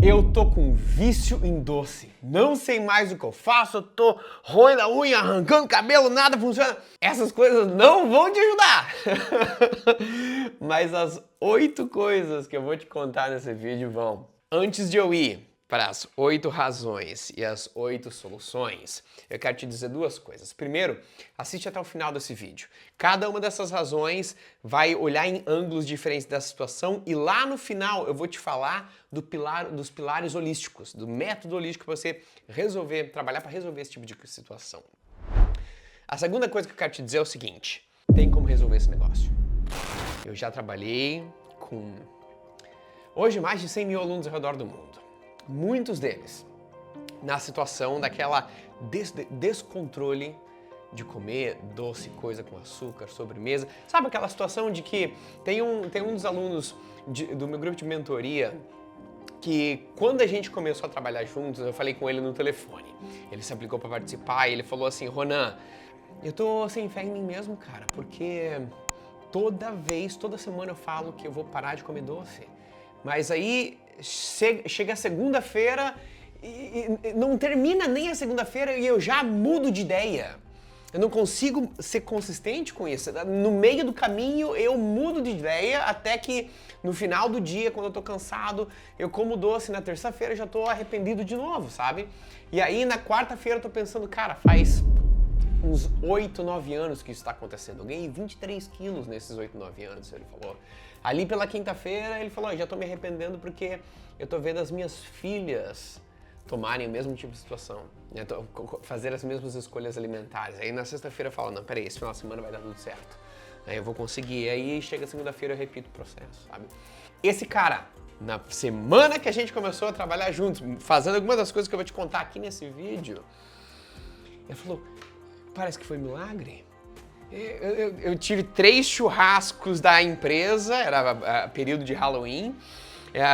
Eu tô com vício em doce. Não sei mais o que eu faço, eu tô roendo a unha, arrancando cabelo, nada funciona. Essas coisas não vão te ajudar. Mas as 8 coisas que eu vou te contar nesse vídeo vão. Antes de eu ir para as 8 razões e as 8 soluções, eu quero te dizer 2 coisas. Primeiro, assiste até o final desse vídeo. Cada uma dessas razões vai olhar em ângulos diferentes da situação e lá no final eu vou te falar dos pilares holísticos, do método holístico para você trabalhar para resolver esse tipo de situação. A segunda coisa que eu quero te dizer é o seguinte, tem como resolver esse negócio. Eu já trabalhei com, hoje, mais de 100 mil alunos ao redor do mundo. Muitos deles na situação daquela descontrole de comer doce, coisa com açúcar, sobremesa. Sabe aquela situação de que tem um dos alunos do meu grupo de mentoria que quando a gente começou a trabalhar juntos, eu falei com ele no telefone. Ele se aplicou para participar e ele falou assim, Ronan, eu tô sem fé em mim mesmo, cara, porque toda semana eu falo que eu vou parar de comer doce. Mas aí chega a segunda-feira e não termina nem a segunda-feira e eu já mudo de ideia. Eu não consigo ser consistente com isso. No meio do caminho eu mudo de ideia até que no final do dia, quando eu tô cansado, eu como doce. Na terça-feira eu já tô arrependido de novo, sabe? E aí na quarta-feira eu tô pensando, cara, faz uns 8, 9 anos que isso está acontecendo. Eu ganhei 23 quilos nesses 8, 9 anos, ele falou. Ali pela quinta-feira ele falou, já tô me arrependendo porque eu tô vendo as minhas filhas tomarem o mesmo tipo de situação, né? Fazer as mesmas escolhas alimentares. Aí na sexta-feira eu falo, não, peraí, esse final de semana vai dar tudo certo. Aí eu vou conseguir. Aí chega segunda-feira eu repito o processo, sabe? Esse cara, na semana que a gente começou a trabalhar juntos, fazendo algumas das coisas que eu vou te contar aqui nesse vídeo, ele falou, parece que foi milagre. Eu tive 3 churrascos da empresa, era período de Halloween,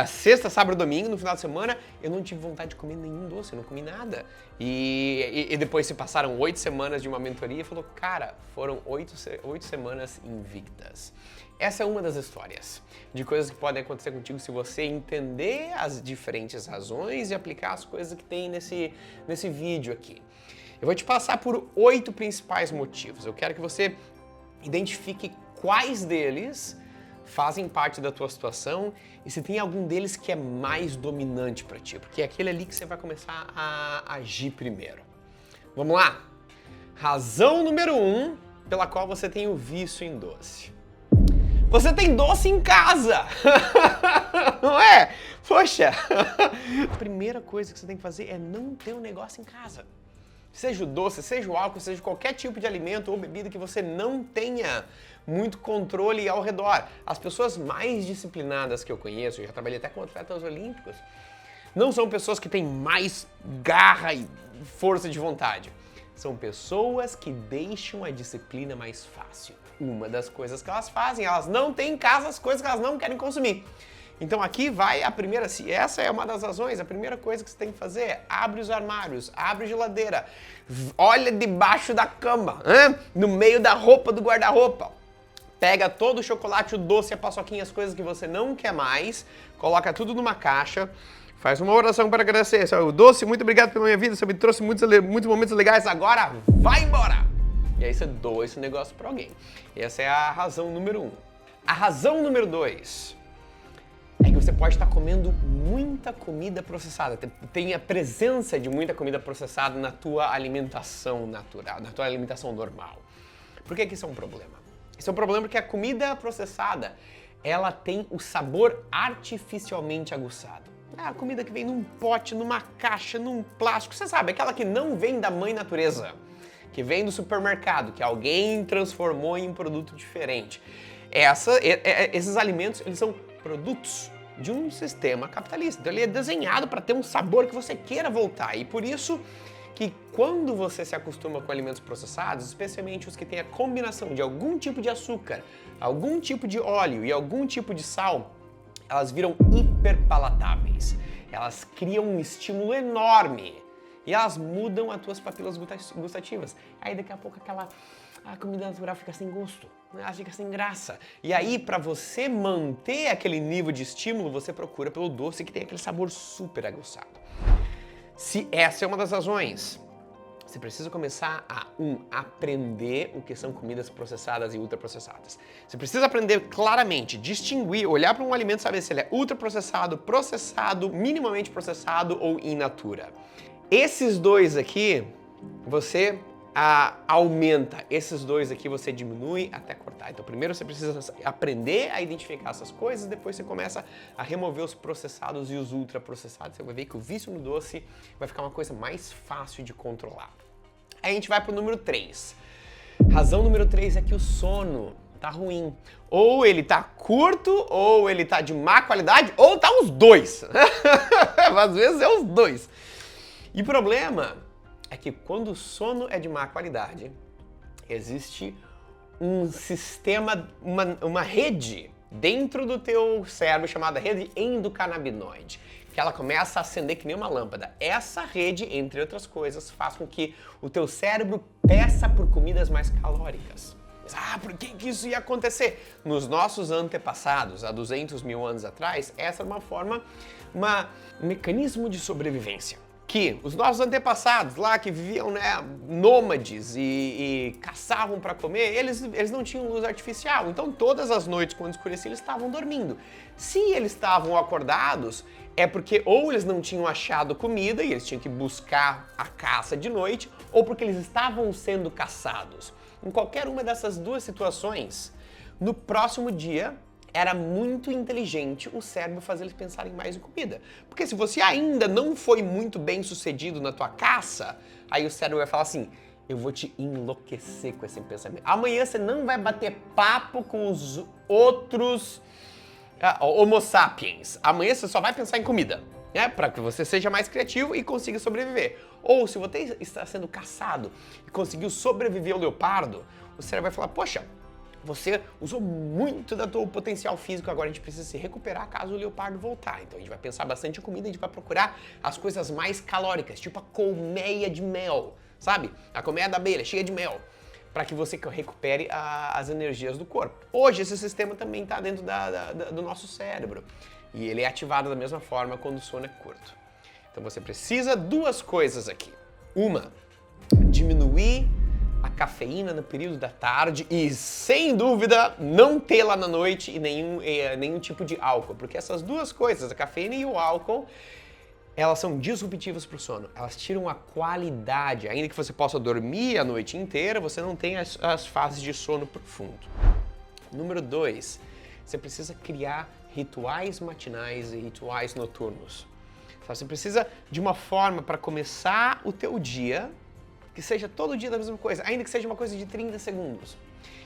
sexta, sábado, domingo, no final de semana, eu não tive vontade de comer nenhum doce, eu não comi nada. E depois se passaram 8 semanas de uma mentoria e falou, cara, foram 8 semanas invictas. Essa é uma das histórias de coisas que podem acontecer contigo se você entender as diferentes razões e aplicar as coisas que tem nesse vídeo aqui. Eu vou te passar por 8 principais motivos. Eu quero que você identifique quais deles fazem parte da tua situação e se tem algum deles que é mais dominante para ti, porque é aquele ali que você vai começar a agir primeiro. Vamos lá? Razão número 1 pela qual você tem o vício em doce. Você tem doce em casa! Não é? Poxa! A primeira coisa que você tem que fazer é não ter um negócio em casa. Seja o doce, seja o álcool, seja qualquer tipo de alimento ou bebida que você não tenha muito controle ao redor. As pessoas mais disciplinadas que eu conheço, eu já trabalhei até com atletas olímpicos, não são pessoas que têm mais garra e força de vontade. São pessoas que deixam a disciplina mais fácil. Uma das coisas que elas fazem, elas não têm em casa as coisas que elas não querem consumir. Então aqui vai a primeira, se essa é uma das razões, a primeira coisa que você tem que fazer é abre os armários, abre a geladeira, olha debaixo da cama, no meio da roupa do guarda-roupa. Pega todo o chocolate, o doce, a paçoquinha, as coisas que você não quer mais, coloca tudo numa caixa, faz uma oração para agradecer. O doce, muito obrigado pela minha vida, você me trouxe muitos momentos legais, agora vai embora! E aí você doa esse negócio para alguém. Essa é a razão número 1. A razão número 2... é que você pode estar comendo muita comida processada. Tem a presença de muita comida processada na tua alimentação natural, na tua alimentação normal. Por que isso é um problema? Isso é um problema porque a comida processada, ela tem o sabor artificialmente aguçado. É a comida que vem num pote, numa caixa, num plástico. Você sabe, aquela que não vem da mãe natureza, que vem do supermercado, que alguém transformou em um produto diferente. Esses alimentos, eles são produtos de um sistema capitalista. Então ele é desenhado para ter um sabor que você queira voltar. E por isso que quando você se acostuma com alimentos processados, especialmente os que têm a combinação de algum tipo de açúcar, algum tipo de óleo e algum tipo de sal, elas viram hiperpalatáveis. Elas criam um estímulo enorme e elas mudam as tuas papilas gustativas. Aí daqui a pouco a comida natural fica sem gosto, né? Ela fica sem graça. E aí, para você manter aquele nível de estímulo, você procura pelo doce que tem aquele sabor super aguçado. Se essa é uma das razões, você precisa começar a aprender o que são comidas processadas e ultraprocessadas. Você precisa aprender claramente, distinguir, olhar para um alimento e saber se ele é ultraprocessado, processado, minimamente processado ou in natura. Esses dois aqui, você aumenta. Esses dois aqui você diminui até cortar. Então primeiro você precisa aprender a identificar essas coisas, depois você começa a remover os processados e os ultraprocessados. Você vai ver que o vício no doce vai ficar uma coisa mais fácil de controlar. Aí a gente vai pro número 3. Razão número 3 é que o sono tá ruim. Ou ele tá curto, ou ele tá de má qualidade, ou tá os dois. Às vezes é os dois. E o problema é que quando o sono é de má qualidade, existe um sistema, uma rede dentro do teu cérebro chamada rede endocannabinoide, que ela começa a acender que nem uma lâmpada. Essa rede, entre outras coisas, faz com que o teu cérebro peça por comidas mais calóricas. Por que isso ia acontecer? Nos nossos antepassados, há 200 mil anos atrás, essa era um mecanismo de sobrevivência. Que os nossos antepassados lá que viviam, né, nômades e caçavam para comer, eles não tinham luz artificial. Então todas as noites quando escurecia eles estavam dormindo. Se eles estavam acordados é porque ou eles não tinham achado comida e eles tinham que buscar a caça de noite, ou porque eles estavam sendo caçados. Em qualquer uma dessas duas situações, no próximo dia era muito inteligente o cérebro fazer eles pensarem mais em comida. Porque se você ainda não foi muito bem sucedido na tua caça, aí o cérebro vai falar assim, eu vou te enlouquecer com esse pensamento. Amanhã você não vai bater papo com os outros Homo sapiens. Amanhã você só vai pensar em comida, né? Para que você seja mais criativo e consiga sobreviver. Ou se você está sendo caçado e conseguiu sobreviver ao leopardo, o cérebro vai falar, poxa, você usou muito do teu potencial físico, agora a gente precisa se recuperar caso o leopardo voltar. Então a gente vai pensar bastante em comida, a gente vai procurar as coisas mais calóricas, tipo a colmeia de mel, sabe? A colmeia da abelha, cheia de mel, para que você recupere as energias do corpo. Hoje esse sistema também está dentro do nosso cérebro e ele é ativado da mesma forma quando o sono é curto. Então você precisa duas coisas aqui. Uma, diminuir a cafeína no período da tarde e, sem dúvida, não tê-la na noite e nenhum tipo de álcool. Porque essas duas coisas, a cafeína e o álcool, elas são disruptivas para o sono. Elas tiram a qualidade. Ainda que você possa dormir a noite inteira, você não tem as fases de sono profundo. Número 2, você precisa criar rituais matinais e rituais noturnos. Você precisa de uma forma para começar o teu dia que seja todo dia da mesma coisa, ainda que seja uma coisa de 30 segundos.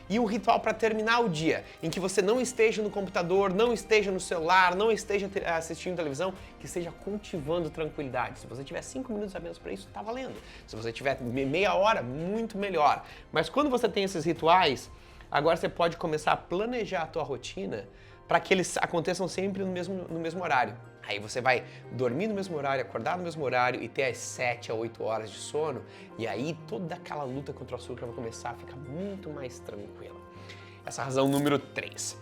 E um ritual para terminar o dia, em que você não esteja no computador, não esteja no celular, não esteja assistindo televisão, que esteja cultivando tranquilidade. Se você tiver 5 minutos a menos para isso, tá valendo. Se você tiver meia hora, muito melhor. Mas quando você tem esses rituais, agora você pode começar a planejar a tua rotina para que eles aconteçam sempre no mesmo horário. Aí você vai dormir no mesmo horário, acordar no mesmo horário e ter as 7 a 8 horas de sono, e aí toda aquela luta contra o açúcar vai começar a ficar muito mais tranquila. Essa é a razão número 3.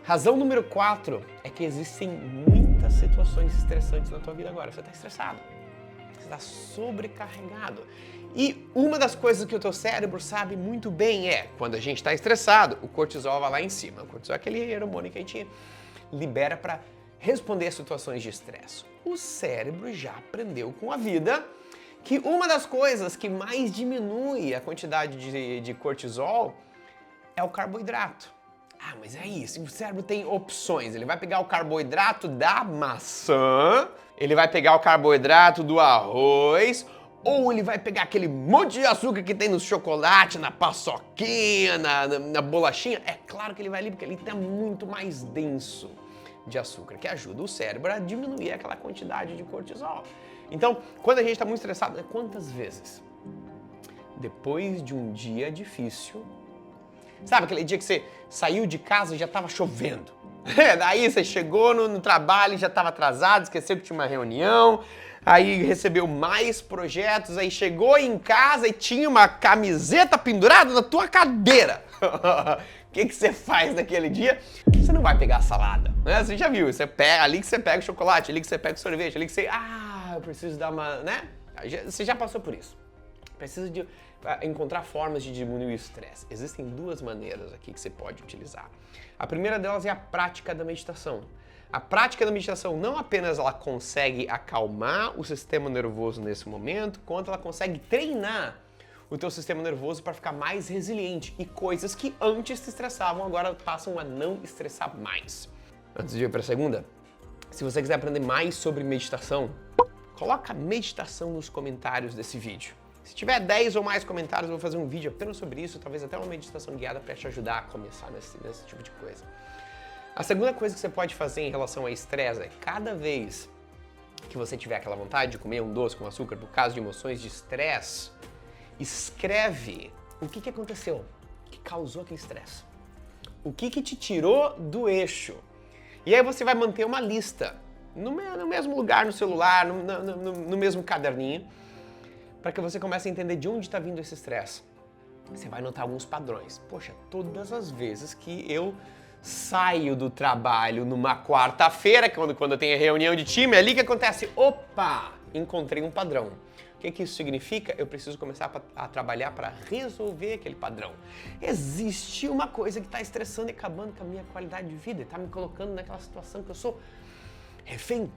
Razão número 4 é que existem muitas situações estressantes na tua vida agora. Você está estressado, você está sobrecarregado. E uma das coisas que o teu cérebro sabe muito bem é, quando a gente está estressado, o cortisol vai lá em cima. O cortisol é aquele hormônio que a gente libera para responder a situações de estresse. O cérebro já aprendeu com a vida que uma das coisas que mais diminui a quantidade de cortisol é o carboidrato. Mas é isso, o cérebro tem opções. Ele vai pegar o carboidrato da maçã, ele vai pegar o carboidrato do arroz, ou ele vai pegar aquele monte de açúcar que tem no chocolate, na paçoquinha, na bolachinha. É claro que ele vai ali, porque ele está muito mais denso de açúcar, que ajuda o cérebro a diminuir aquela quantidade de cortisol. Então, quando a gente está muito estressado, quantas vezes, depois de um dia difícil, sabe aquele dia que você saiu de casa e já estava chovendo, Daí você chegou no trabalho, já estava atrasado, esqueceu que tinha uma reunião, aí recebeu mais projetos, aí chegou em casa e tinha uma camiseta pendurada na tua cadeira. O que você faz naquele dia? Você não vai pegar a salada, né? Você já viu, você pega, ali que você pega o chocolate, ali que você pega o sorvete, ali que você... eu preciso dar uma... né? Você já passou por isso. Precisa de encontrar formas de diminuir o estresse. Existem duas maneiras aqui que você pode utilizar. A primeira delas é a prática da meditação. A prática da meditação não apenas ela consegue acalmar o sistema nervoso nesse momento, quanto ela consegue treinar o teu sistema nervoso para ficar mais resiliente e coisas que antes te estressavam agora passam a não estressar mais. Antes de ir para a segunda, se você quiser aprender mais sobre meditação, coloca meditação nos comentários desse vídeo. Se tiver 10 ou mais comentários, eu vou fazer um vídeo apenas sobre isso, talvez até uma meditação guiada para te ajudar a começar nesse tipo de coisa. A segunda coisa que você pode fazer em relação ao estresse é cada vez que você tiver aquela vontade de comer um doce com açúcar por causa de emoções de estresse, escreve o que aconteceu, que causou aquele estresse. O que te tirou do eixo. E aí você vai manter uma lista no mesmo lugar no celular, no mesmo caderninho, para que você comece a entender de onde está vindo esse estresse. Você vai notar alguns padrões. Poxa, todas as vezes que eu saio do trabalho numa quarta-feira, quando eu tenho reunião de time, é ali que acontece. Opa! Encontrei um padrão. O que isso significa? Eu preciso começar a trabalhar para resolver aquele padrão. Existe uma coisa que está estressando e acabando com a minha qualidade de vida, está me colocando naquela situação que eu sou refém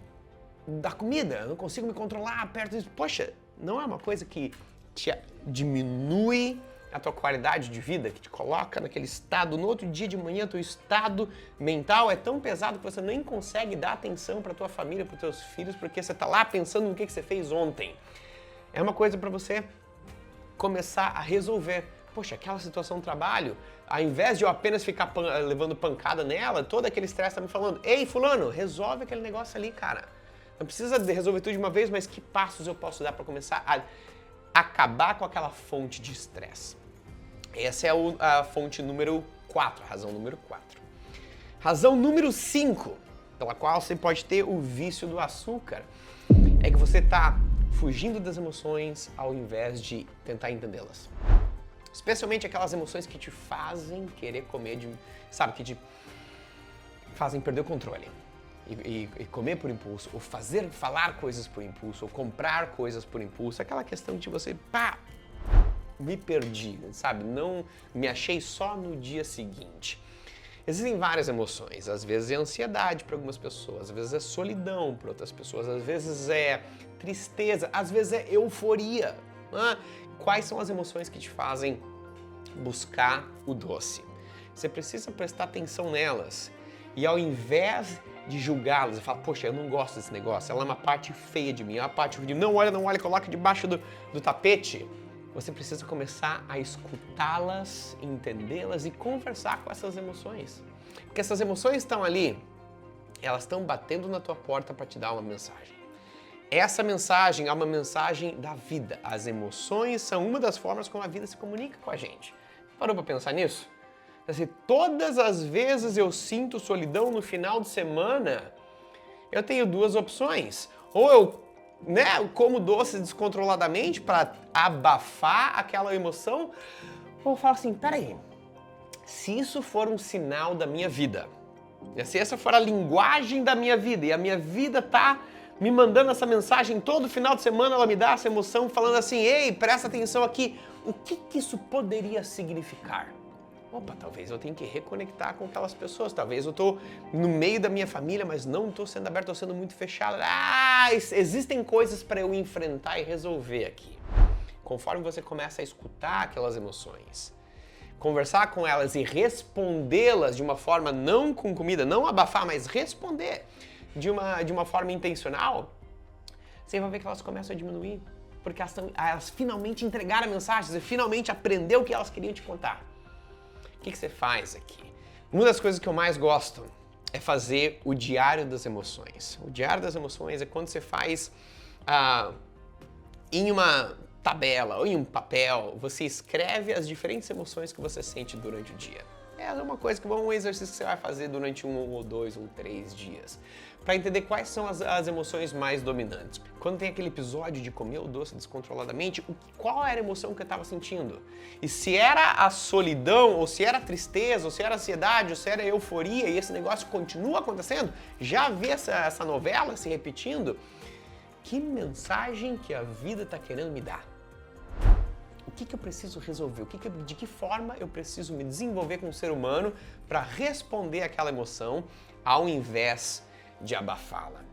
da comida, eu não consigo me controlar perto disso. Poxa, não é uma coisa que te diminui a tua qualidade de vida, que te coloca naquele estado, no outro dia de manhã, teu estado mental é tão pesado que você nem consegue dar atenção para tua família, para os teus filhos, porque você está lá pensando no que você fez ontem. É uma coisa para você começar a resolver. Poxa, aquela situação do trabalho, ao invés de eu apenas ficar levando pancada nela, todo aquele estresse está me falando, ei, fulano, resolve aquele negócio ali, cara. Não precisa resolver tudo de uma vez, mas que passos eu posso dar para começar a acabar com aquela fonte de estresse? Essa é a fonte número 4, a razão número 4. Razão número 5, pela qual você pode ter o vício do açúcar, é que você está fugindo das emoções ao invés de tentar entendê-las. Especialmente aquelas emoções que te fazem querer comer, que te fazem perder o controle. E comer por impulso, ou falar coisas por impulso, ou comprar coisas por impulso, aquela questão de você, me perdi, sabe? Não me achei só no dia seguinte. Existem várias emoções, às vezes é ansiedade para algumas pessoas, às vezes é solidão para outras pessoas, às vezes é tristeza, às vezes é euforia. Quais são as emoções que te fazem buscar o doce? Você precisa prestar atenção nelas e ao invés de julgá-las e falar, poxa, eu não gosto desse negócio, ela é uma parte feia de mim, é uma parte de não olha, coloca debaixo do tapete. Você precisa começar a escutá-las, entendê-las e conversar com essas emoções. Porque essas emoções estão ali, elas estão batendo na tua porta para te dar uma mensagem. Essa mensagem é uma mensagem da vida. As emoções são uma das formas como a vida se comunica com a gente. Parou para pensar nisso? Assim, todas as vezes eu sinto solidão no final de semana, eu tenho duas opções. Ou eu como doce descontroladamente para abafar aquela emoção, ou eu falo assim, peraí, se isso for um sinal da minha vida, se essa for a linguagem da minha vida, e a minha vida tá me mandando essa mensagem todo final de semana, ela me dá essa emoção falando assim, ei, presta atenção aqui, o que isso poderia significar? Opa, talvez eu tenha que reconectar com aquelas pessoas, talvez eu estou no meio da minha família, mas não estou sendo aberto, estou sendo muito fechado. Existem coisas para eu enfrentar e resolver aqui. Conforme você começa a escutar aquelas emoções, conversar com elas e respondê-las de uma forma não com comida, não abafar, mas responder de uma forma intencional, você vai ver que elas começam a diminuir, porque elas finalmente entregaram a mensagem, você finalmente aprendeu o que elas queriam te contar. O que você faz aqui? Uma das coisas que eu mais gosto é fazer o diário das emoções. O diário das emoções é quando você faz em uma tabela ou em um papel, você escreve as diferentes emoções que você sente durante o dia. É uma coisa que um exercício que você vai fazer durante 1 ou 2 ou 3 dias, para entender quais são as emoções mais dominantes. Quando tem aquele episódio de comer o doce descontroladamente, qual era a emoção que eu estava sentindo? E se era a solidão, ou se era a tristeza, ou se era a ansiedade, ou se era a euforia, e esse negócio continua acontecendo, já vê essa novela se repetindo, que mensagem que a vida está querendo me dar? O que eu preciso resolver? De que forma eu preciso me desenvolver como ser humano para responder àquela emoção ao invés de abafá-la?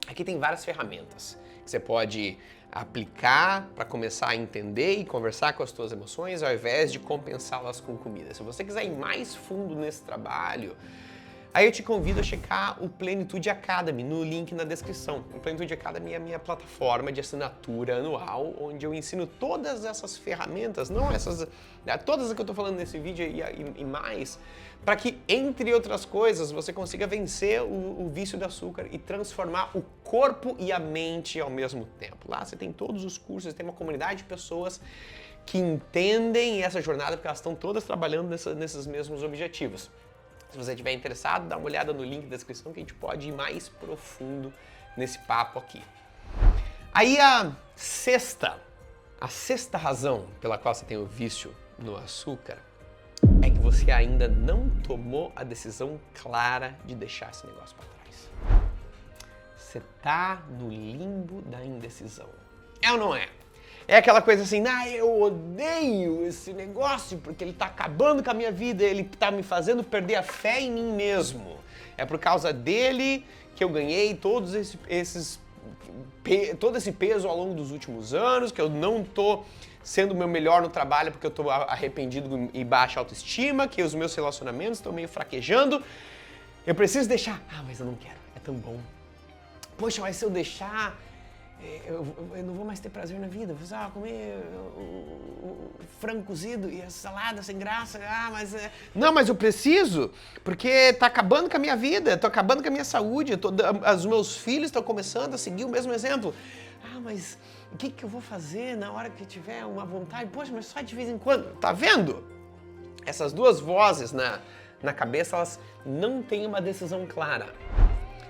Aqui tem várias ferramentas que você pode aplicar para começar a entender e conversar com as suas emoções ao invés de compensá-las com comida. Se você quiser ir mais fundo nesse trabalho, aí eu te convido a checar o Plenitude Academy no link na descrição. O Plenitude Academy é a minha plataforma de assinatura anual, onde eu ensino todas essas ferramentas, não essas, todas as que eu estou falando nesse vídeo e mais, para que, entre outras coisas, você consiga vencer o vício de açúcar e transformar o corpo e a mente ao mesmo tempo. Lá você tem todos os cursos, tem uma comunidade de pessoas que entendem essa jornada, porque elas estão todas trabalhando nesses mesmos objetivos. Se você estiver interessado, dá uma olhada no link da descrição que a gente pode ir mais profundo nesse papo aqui. Aí a sexta razão pela qual você tem o vício no açúcar é que você ainda não tomou a decisão clara de deixar esse negócio para trás. Você tá no limbo da indecisão. É ou não é? É aquela coisa assim, eu odeio esse negócio porque ele tá acabando com a minha vida, ele tá me fazendo perder a fé em mim mesmo. É por causa dele que eu ganhei todo esse peso ao longo dos últimos anos, que eu não tô sendo o meu melhor no trabalho porque eu tô arrependido e baixa autoestima, que os meus relacionamentos estão meio fraquejando. Eu preciso deixar. Mas eu não quero, é tão bom. Poxa, mas se eu deixar... Eu não vou mais ter prazer na vida, vou comer o frango cozido e a salada sem graça, Não, mas eu preciso, porque tá acabando com a minha vida, tô acabando com a minha saúde, os meus filhos estão começando a seguir o mesmo exemplo. Mas o que eu vou fazer na hora que tiver uma vontade? Poxa, mas só de vez em quando, tá vendo? Essas duas vozes na cabeça, elas não têm uma decisão clara.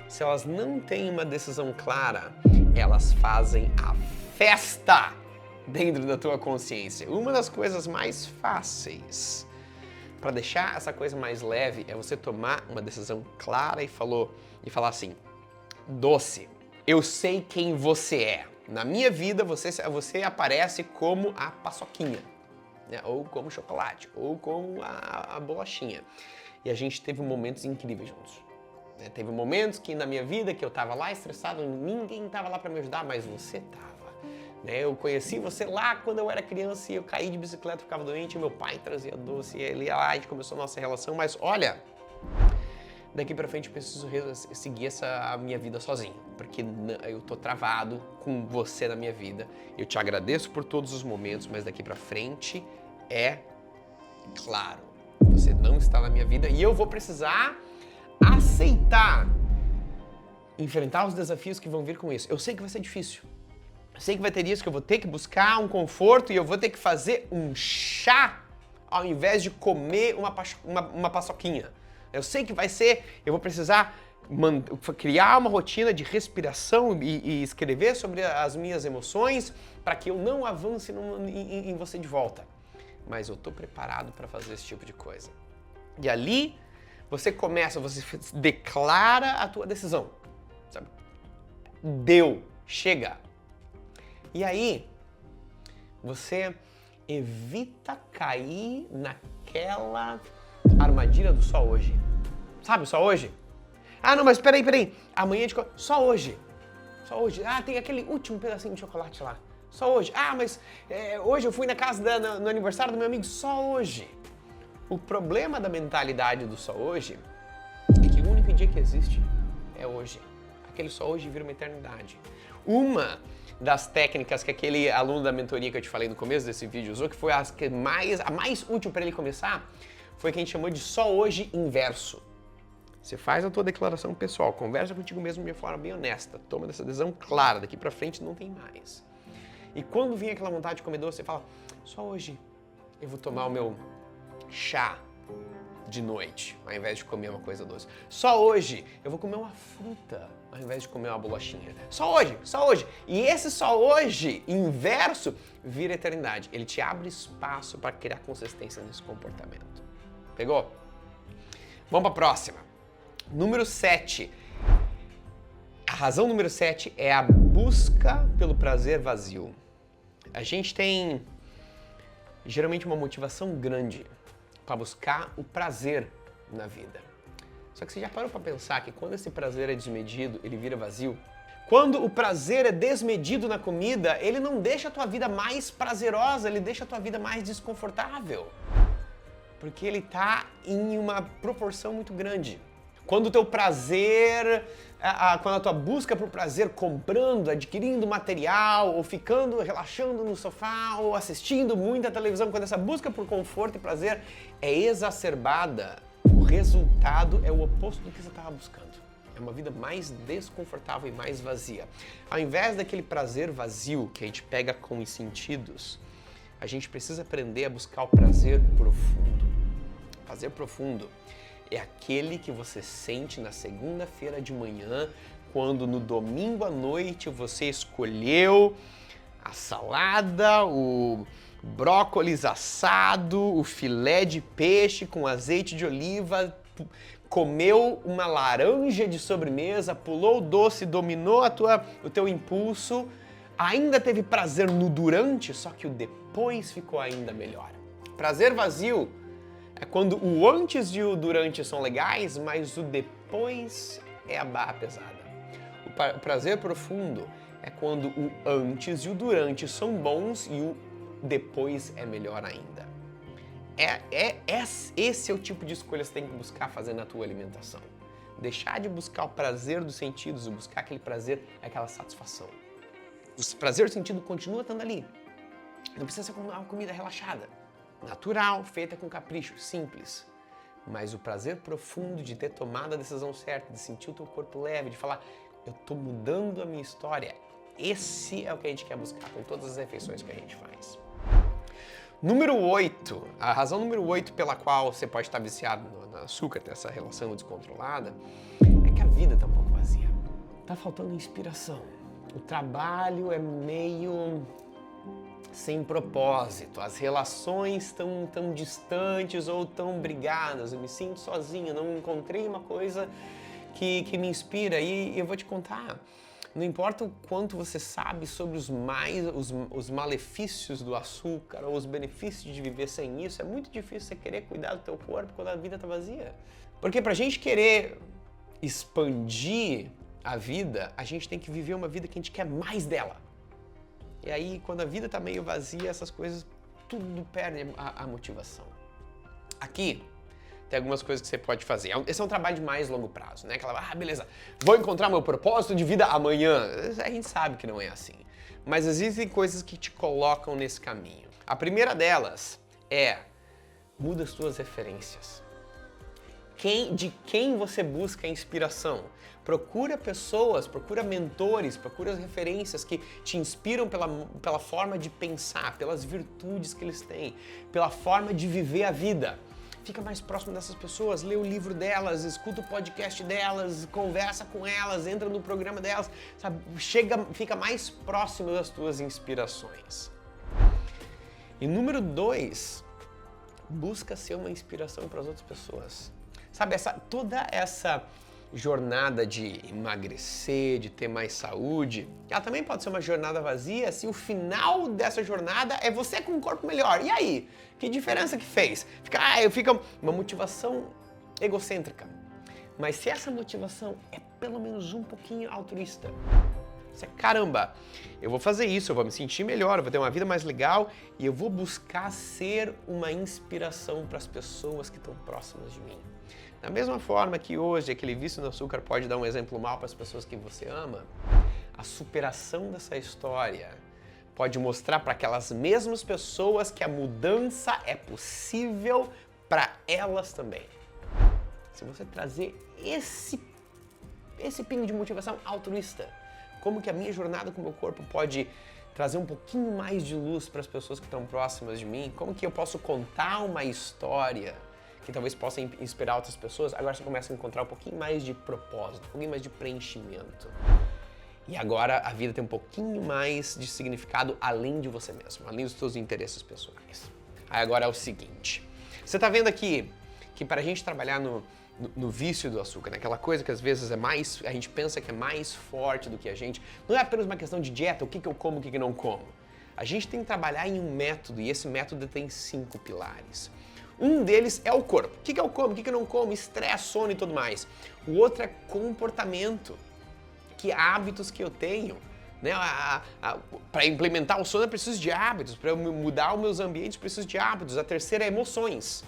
Se elas não têm uma decisão clara, elas fazem a festa dentro da tua consciência. Uma das coisas mais fáceis para deixar essa coisa mais leve é você tomar uma decisão clara e falar assim: doce, eu sei quem você é. Na minha vida você aparece como a paçoquinha, né? Ou como chocolate, ou como a bolachinha. E a gente teve momentos incríveis juntos. Teve momentos que na minha vida que eu estava lá estressado, ninguém estava lá para me ajudar, mas você estava. Eu conheci você lá quando eu era criança e eu caí de bicicleta, ficava doente, e meu pai trazia doce, e ele lá, a gente começou a nossa relação, mas olha, daqui para frente eu preciso seguir a minha vida sozinho, porque eu tô travado com você na minha vida. Eu te agradeço por todos os momentos, mas daqui para frente é claro, você não está na minha vida e eu vou precisar aceitar, enfrentar os desafios que vão vir com isso. Eu sei que vai ser difícil. Eu sei que vai ter dias que eu vou ter que buscar um conforto e eu vou ter que fazer um chá ao invés de comer uma paçoquinha. Eu sei que eu vou precisar criar uma rotina de respiração e escrever sobre as minhas emoções para que eu não avance em você de volta. Mas eu estou preparado para fazer esse tipo de coisa. E ali você declara a tua decisão. Sabe? Deu, chega. E aí, você evita cair naquela armadilha do só hoje. Sabe, só hoje? Não, mas peraí. Amanhã só hoje. Só hoje. Tem aquele último pedacinho de chocolate lá. Só hoje. Mas hoje eu fui na casa no aniversário do meu amigo. Só hoje. O problema da mentalidade do só hoje é que o único dia que existe é hoje. Aquele só hoje vira uma eternidade. Uma das técnicas que aquele aluno da mentoria que eu te falei no começo desse vídeo usou, que foi a mais útil para ele começar, foi o que a gente chamou de só hoje inverso. Você faz a tua declaração pessoal, conversa contigo mesmo de uma forma bem honesta, toma essa decisão clara, daqui para frente não tem mais. E quando vem aquela vontade de comer doce, você fala, só hoje eu vou tomar o meu chá de noite, ao invés de comer uma coisa doce. Só hoje eu vou comer uma fruta, ao invés de comer uma bolachinha. Só hoje, só hoje. E esse só hoje, inverso, vira eternidade. Ele te abre espaço para criar consistência nesse comportamento. Pegou? Vamos para a próxima. Número 7. A razão número 7 é a busca pelo prazer vazio. A gente tem geralmente uma motivação grande para buscar o prazer na vida. Só que você já parou para pensar que quando esse prazer é desmedido, ele vira vazio? Quando o prazer é desmedido na comida, ele não deixa a tua vida mais prazerosa, ele deixa a tua vida mais desconfortável. Porque ele está em uma proporção muito grande. Quando o teu prazer, quando a tua busca por prazer comprando, adquirindo material, ou ficando, relaxando no sofá, ou assistindo muita televisão, quando essa busca por conforto e prazer é exacerbada, o resultado é o oposto do que você estava buscando. É uma vida mais desconfortável e mais vazia. Ao invés daquele prazer vazio que a gente pega com os sentidos, a gente precisa aprender a buscar o prazer profundo. Prazer profundo é aquele que você sente na segunda-feira de manhã, quando no domingo à noite você escolheu a salada, o brócolis assado, o filé de peixe com azeite de oliva, comeu uma laranja de sobremesa, pulou o doce, dominou o teu impulso, ainda teve prazer no durante, só que o depois ficou ainda melhor. Prazer vazio é quando o antes e o durante são legais, mas o depois é a barra pesada. O prazer profundo é quando o antes e o durante são bons e o depois é melhor ainda. Esse é o tipo de escolha que você tem que buscar fazer na tua alimentação. Deixar de buscar o prazer dos sentidos e buscar aquele prazer, aquela satisfação. O prazer do sentido continua estando ali. Não precisa ser uma comida relaxada. Natural, feita com capricho, simples. Mas o prazer profundo de ter tomado a decisão certa, de sentir o teu corpo leve, de falar, eu estou mudando a minha história. Esse é o que a gente quer buscar com todas as refeições que a gente faz. Número 8, a razão número 8 pela qual você pode estar viciado no açúcar, ter essa relação descontrolada, é que a vida está um pouco vazia. Está faltando inspiração. O trabalho é meio sem propósito, as relações estão tão distantes ou tão brigadas, eu me sinto sozinho, não encontrei uma coisa que me inspira. E eu vou te contar, não importa o quanto você sabe sobre os malefícios do açúcar ou os benefícios de viver sem isso, é muito difícil você querer cuidar do teu corpo quando a vida está vazia. Porque pra gente querer expandir a vida, a gente tem que viver uma vida que a gente quer mais dela. E aí, quando a vida tá meio vazia, essas coisas, tudo perde a motivação. Aqui, tem algumas coisas que você pode fazer. Esse é um trabalho de mais longo prazo, né? Aquela, beleza, vou encontrar meu propósito de vida amanhã. A gente sabe que não é assim. Mas existem coisas que te colocam nesse caminho. A primeira delas é, muda as suas referências. De quem você busca inspiração? Procura pessoas, procura mentores, procura referências que te inspiram pela forma de pensar, pelas virtudes que eles têm, pela forma de viver a vida. Fica mais próximo dessas pessoas, lê o livro delas, escuta o podcast delas, conversa com elas, entra no programa delas, sabe? Fica mais próximo das tuas inspirações. E número 2, busca ser uma inspiração para as outras pessoas. Sabe, toda essa jornada de emagrecer, de ter mais saúde, ela também pode ser uma jornada vazia se o final dessa jornada é você com um corpo melhor. E aí? Que diferença que fez? Fica uma motivação egocêntrica. Mas se essa motivação é pelo menos um pouquinho altruísta, você, caramba, eu vou fazer isso, eu vou me sentir melhor, eu vou ter uma vida mais legal e eu vou buscar ser uma inspiração para as pessoas que estão próximas de mim. Da mesma forma que hoje aquele vício no açúcar pode dar um exemplo mau para as pessoas que você ama, a superação dessa história pode mostrar para aquelas mesmas pessoas que a mudança é possível para elas também. Se você trazer esse pingo de motivação altruísta, como que a minha jornada com o meu corpo pode trazer um pouquinho mais de luz para as pessoas que estão próximas de mim? Como que eu posso contar uma história que talvez possa inspirar outras pessoas, agora você começa a encontrar um pouquinho mais de propósito, um pouquinho mais de preenchimento. E agora a vida tem um pouquinho mais de significado além de você mesmo, além dos seus interesses pessoais. Aí agora é o seguinte, você tá vendo aqui que para a gente trabalhar no vício do açúcar, né? Aquela coisa que às vezes a gente pensa que é mais forte do que a gente, não é apenas uma questão de dieta, o que eu como, o que eu não como. A gente tem que trabalhar em um método e esse método tem 5 pilares. Um deles é o corpo. O que eu como, o que eu não como, estresse, sono e tudo mais. O outro é comportamento. Que hábitos que eu tenho, né? Para implementar o sono eu preciso de hábitos, para eu mudar os meus ambientes eu preciso de hábitos. A terceira é emoções.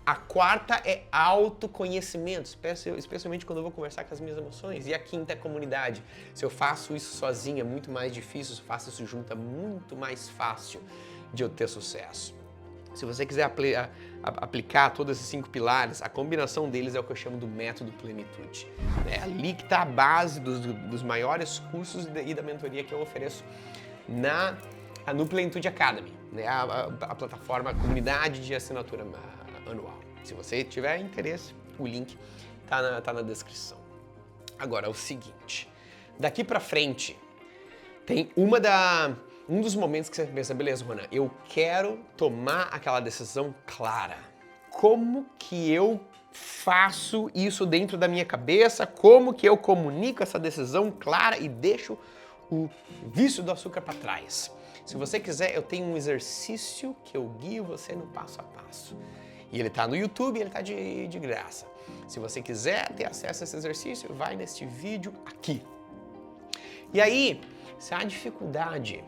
A quarta é autoconhecimento, especialmente quando eu vou conversar com as minhas emoções. E a quinta é comunidade. Se eu faço isso sozinho é muito mais difícil, se eu faço isso junto é muito mais fácil de eu ter sucesso. Se você quiser aplicar todos esses 5 pilares, a combinação deles é o que eu chamo do método plenitude. É ali que está a base dos maiores cursos e da mentoria que eu ofereço no Plenitude Academy, né? A plataforma, a comunidade de assinatura anual. Se você tiver interesse, o link tá na descrição. Agora, é o seguinte, daqui para frente tem um dos momentos que você pensa, beleza, Ronan, eu quero tomar aquela decisão clara. Como que eu faço isso dentro da minha cabeça? Como que eu comunico essa decisão clara e deixo o vício do açúcar para trás? Se você quiser, eu tenho um exercício que eu guio você no passo a passo. E ele está no YouTube e ele está de graça. Se você quiser ter acesso a esse exercício, vai neste vídeo aqui. E aí, se há dificuldade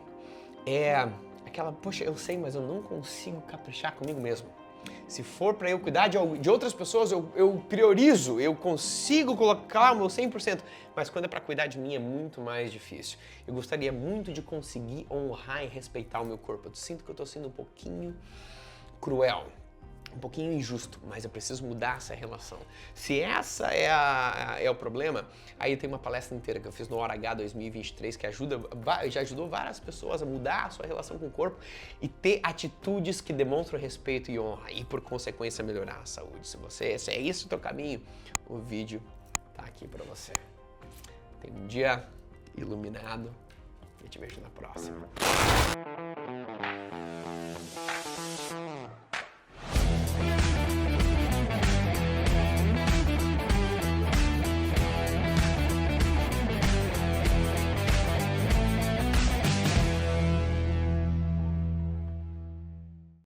é aquela, poxa, eu sei, mas eu não consigo caprichar comigo mesmo. Se for para eu cuidar de outras pessoas, eu priorizo, eu consigo colocar o meu 100%, mas quando é para cuidar de mim é muito mais difícil. Eu gostaria muito de conseguir honrar e respeitar o meu corpo. Eu sinto que eu estou sendo um pouquinho cruel, um pouquinho injusto, mas eu preciso mudar essa relação. Se essa é o problema, aí tem uma palestra inteira que eu fiz no Hora H 2023 que já ajudou várias pessoas a mudar a sua relação com o corpo e ter atitudes que demonstram respeito e honra e, por consequência, melhorar a saúde. Se é isso o teu caminho, o vídeo tá aqui para você. Tenha um dia iluminado e te vejo na próxima.